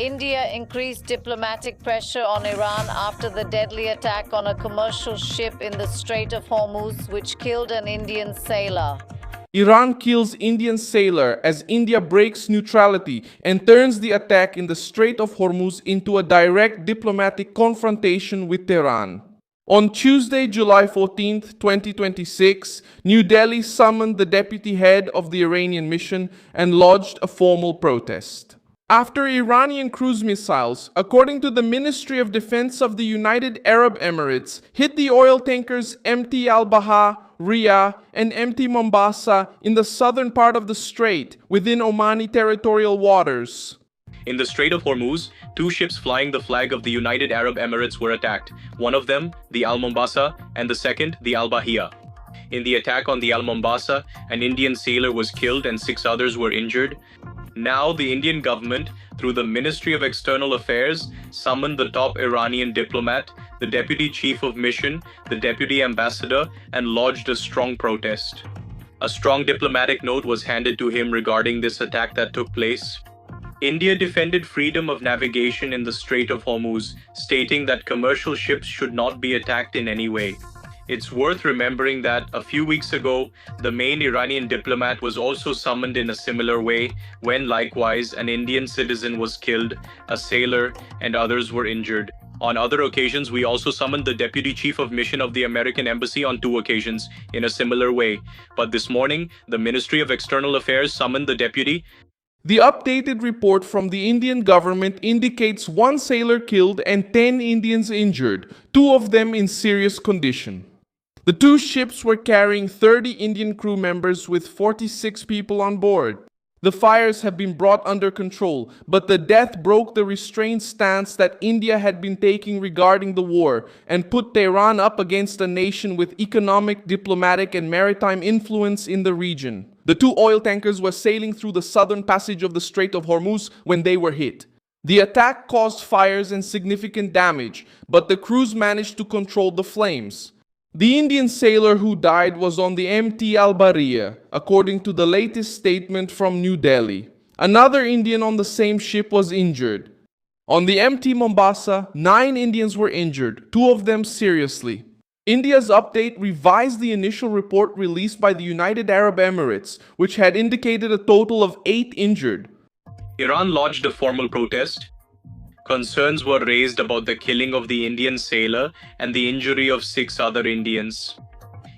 India increased diplomatic pressure on Iran after the deadly attack on a commercial ship in the Strait of Hormuz, which killed an Indian sailor. Iran kills Indian sailor as India breaks neutrality and turns the attack in the Strait of Hormuz into a direct diplomatic confrontation with Tehran. On Tuesday, July 14, 2026, New Delhi summoned the deputy head of the Iranian mission and lodged a formal protest. After Iranian cruise missiles, according to the Ministry of Defense of the United Arab Emirates, hit the oil tankers MT Al-Baha, Riyah, and MT Mombasa in the southern part of the strait within Omani territorial waters. In the Strait of Hormuz, two ships flying the flag of the United Arab Emirates were attacked, one of them, the Al-Mombasa, and the second, the Al-Bahia. In the attack on the Al-Mombasa, an Indian sailor was killed and 6 others were injured. Now, the Indian government, through the Ministry of External Affairs, summoned the top Iranian diplomat, the deputy chief of mission, the deputy ambassador, and lodged a strong protest. A strong diplomatic note was handed to him regarding this attack that took place. India defended freedom of navigation in the Strait of Hormuz, stating that commercial ships should not be attacked in any way. It's worth remembering that a few weeks ago, the main Iranian diplomat was also summoned in a similar way, when likewise an Indian citizen was killed, a sailor, and others were injured. On other occasions, we also summoned the deputy chief of mission of the American embassy on 2 occasions in a similar way. But this morning, the Ministry of External Affairs summoned the deputy. The updated report from the Indian government indicates 1 sailor killed and 10 Indians injured, 2 of them in serious condition. The 2 ships were carrying 30 Indian crew members with 46 people on board. The fires have been brought under control, but the death broke the restrained stance that India had been taking regarding the war and put Tehran up against a nation with economic, diplomatic, and maritime influence in the region. The 2 oil tankers were sailing through the southern passage of the Strait of Hormuz when they were hit. The attack caused fires and significant damage, but the crews managed to control the flames. The Indian sailor who died was on the MT Al-Bahia, according to the latest statement from New Delhi. Another Indian on the same ship was injured. On the MT Mombasa, 9 Indians were injured, 2 of them seriously. India's update revised the initial report released by the United Arab Emirates, which had indicated a total of 8 injured. Iran lodged a formal protest. Concerns were raised about the killing of the Indian sailor and the injury of 6 other Indians.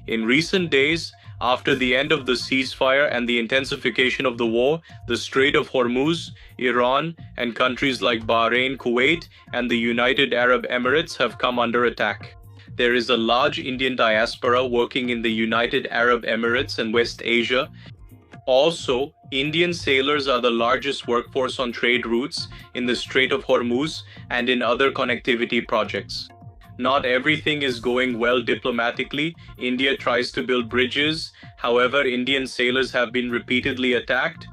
In recent days, after the end of the ceasefire and the intensification of the war, the Strait of Hormuz, Iran, and countries like Bahrain, Kuwait, and the United Arab Emirates have come under attack. There is a large Indian diaspora working in the United Arab Emirates and West Asia. Also, Indian sailors are the largest workforce on trade routes in the Strait of Hormuz and in other connectivity projects. Not everything is going well diplomatically. India tries to build bridges. However, Indian sailors have been repeatedly attacked.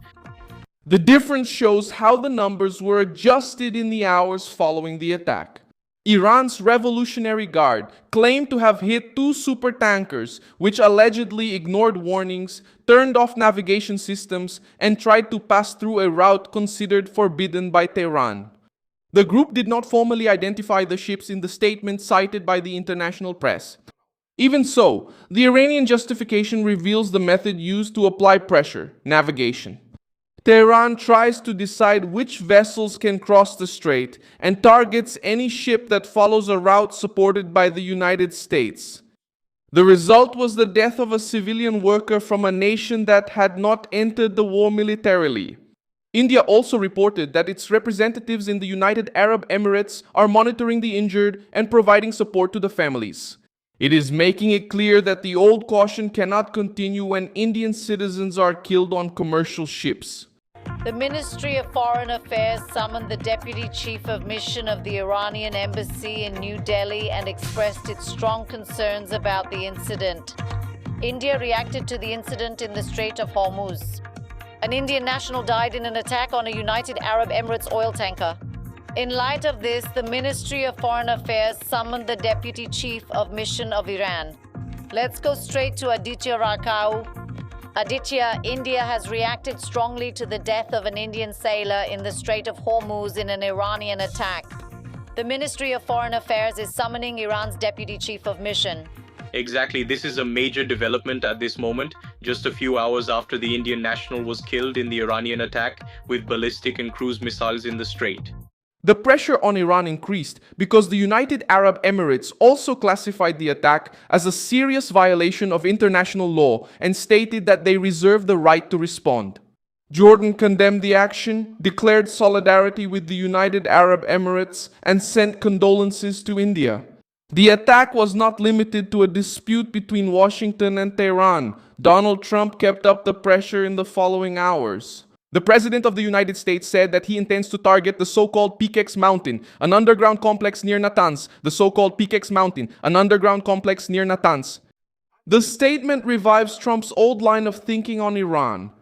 The difference shows how the numbers were adjusted in the hours following the attack. Iran's Revolutionary Guard claimed to have hit 2 supertankers, which allegedly ignored warnings, turned off navigation systems, and tried to pass through a route considered forbidden by Tehran. The group did not formally identify the ships in the statement cited by the international press. Even so, the Iranian justification reveals the method used to apply pressure: navigation. Tehran tries to decide which vessels can cross the strait and targets any ship that follows a route supported by the United States. The result was the death of a civilian worker from a nation that had not entered the war militarily. India also reported that its representatives in the United Arab Emirates are monitoring the injured and providing support to the families. It is making it clear that the old caution cannot continue when Indian citizens are killed on commercial ships. The Ministry of Foreign Affairs summoned the deputy chief of mission of the Iranian embassy in New Delhi and expressed its strong concerns about the incident. India reacted to the incident in the Strait of Hormuz. An Indian national died in an attack on a United Arab Emirates oil tanker. In light of this, the Ministry of Foreign Affairs summoned the deputy chief of mission of Iran. Let's go straight to Aditya Rakau. Aditya, India has reacted strongly to the death of an Indian sailor in the Strait of Hormuz in an Iranian attack. The Ministry of Foreign Affairs is summoning Iran's deputy chief of mission. Exactly, this is a major development at this moment, just a few hours after the Indian national was killed in the Iranian attack with ballistic and cruise missiles in the Strait. The pressure on Iran increased because the United Arab Emirates also classified the attack as a serious violation of international law and stated that they reserve the right to respond. Jordan condemned the action, declared solidarity with the United Arab Emirates, and sent condolences to India. The attack was not limited to a dispute between Washington and Tehran. Donald Trump kept up the pressure in the following hours. The President of the United States said that he intends to target the so-called Peakex Mountain, an underground complex near Natanz. The so-called Peakex Mountain, an underground complex near Natanz. The statement revives Trump's old line of thinking on Iran.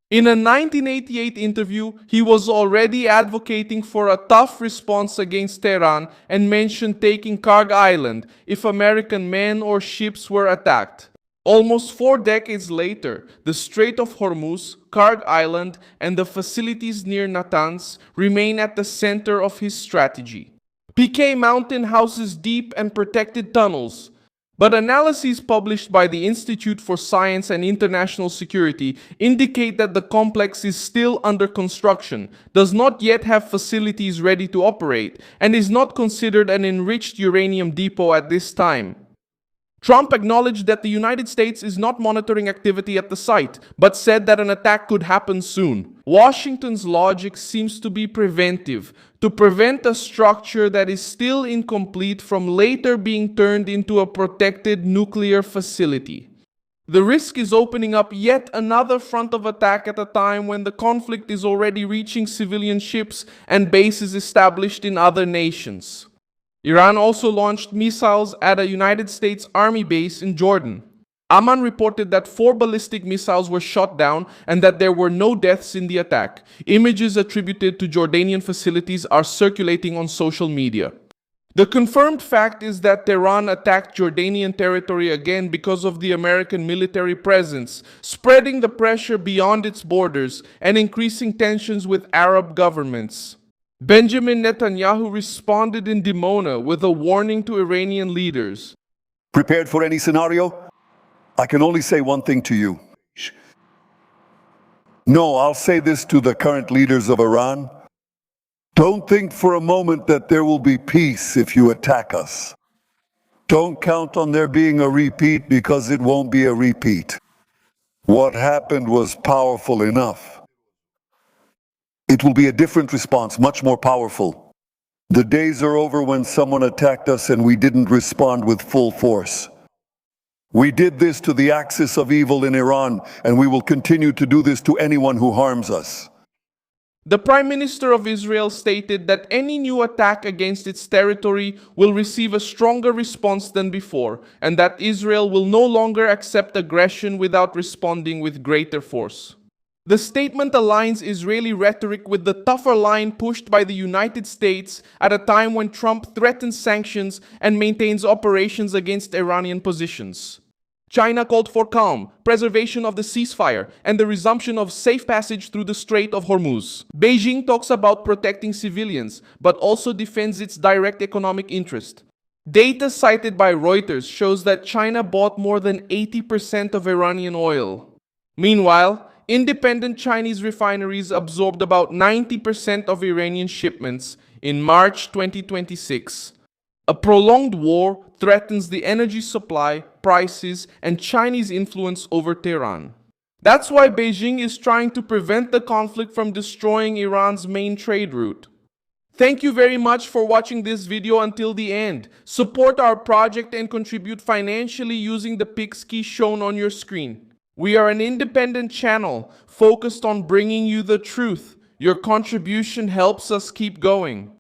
In a 1988 interview, he was already advocating for a tough response against Tehran and mentioned taking Karg Island if American men or ships were attacked. Almost 4 decades later, the Strait of Hormuz, Karg Island, and the facilities near Natanz remain at the center of his strategy. Peakex Mountain houses deep and protected tunnels, but analyses published by the Institute for Science and International Security indicate that the complex is still under construction, does not yet have facilities ready to operate, and is not considered an enriched uranium depot at this time. Trump acknowledged that the United States is not monitoring activity at the site, but said that an attack could happen soon. Washington's logic seems to be preventive, to prevent a structure that is still incomplete from later being turned into a protected nuclear facility. The risk is opening up yet another front of attack at a time when the conflict is already reaching civilian ships and bases established in other nations. Iran also launched missiles at a United States Army base in Jordan. Amman reported that 4 ballistic missiles were shot down and that there were no deaths in the attack. Images attributed to Jordanian facilities are circulating on social media. The confirmed fact is that Tehran attacked Jordanian territory again because of the American military presence, spreading the pressure beyond its borders and increasing tensions with Arab governments. Benjamin Netanyahu responded in Dimona with a warning to Iranian leaders. Prepared for any scenario? I can only say one thing to you. No, I'll say this to the current leaders of Iran. Don't think for a moment that there will be peace if you attack us. Don't count on there being a repeat, because it won't be a repeat. What happened was powerful enough. It will be a different response, much more powerful. The days are over when someone attacked us and we didn't respond with full force. We did this to the axis of evil in Iran, and we will continue to do this to anyone who harms us. The Prime Minister of Israel stated that any new attack against its territory will receive a stronger response than before, and that Israel will no longer accept aggression without responding with greater force. The statement aligns Israeli rhetoric with the tougher line pushed by the United States at a time when Trump threatens sanctions and maintains operations against Iranian positions. China called for calm, preservation of the ceasefire, and the resumption of safe passage through the Strait of Hormuz. Beijing talks about protecting civilians, but also defends its direct economic interest. Data cited by Reuters shows that China bought more than 80% of Iranian oil. Meanwhile, independent Chinese refineries absorbed about 90% of Iranian shipments in March 2026. A prolonged war threatens the energy supply, prices, and Chinese influence over Tehran. That's why Beijing is trying to prevent the conflict from destroying Iran's main trade route. Thank you very much for watching this video until the end. Support our project and contribute financially using the Pix key shown on your screen. We are an independent channel focused on bringing you the truth. Your contribution helps us keep going.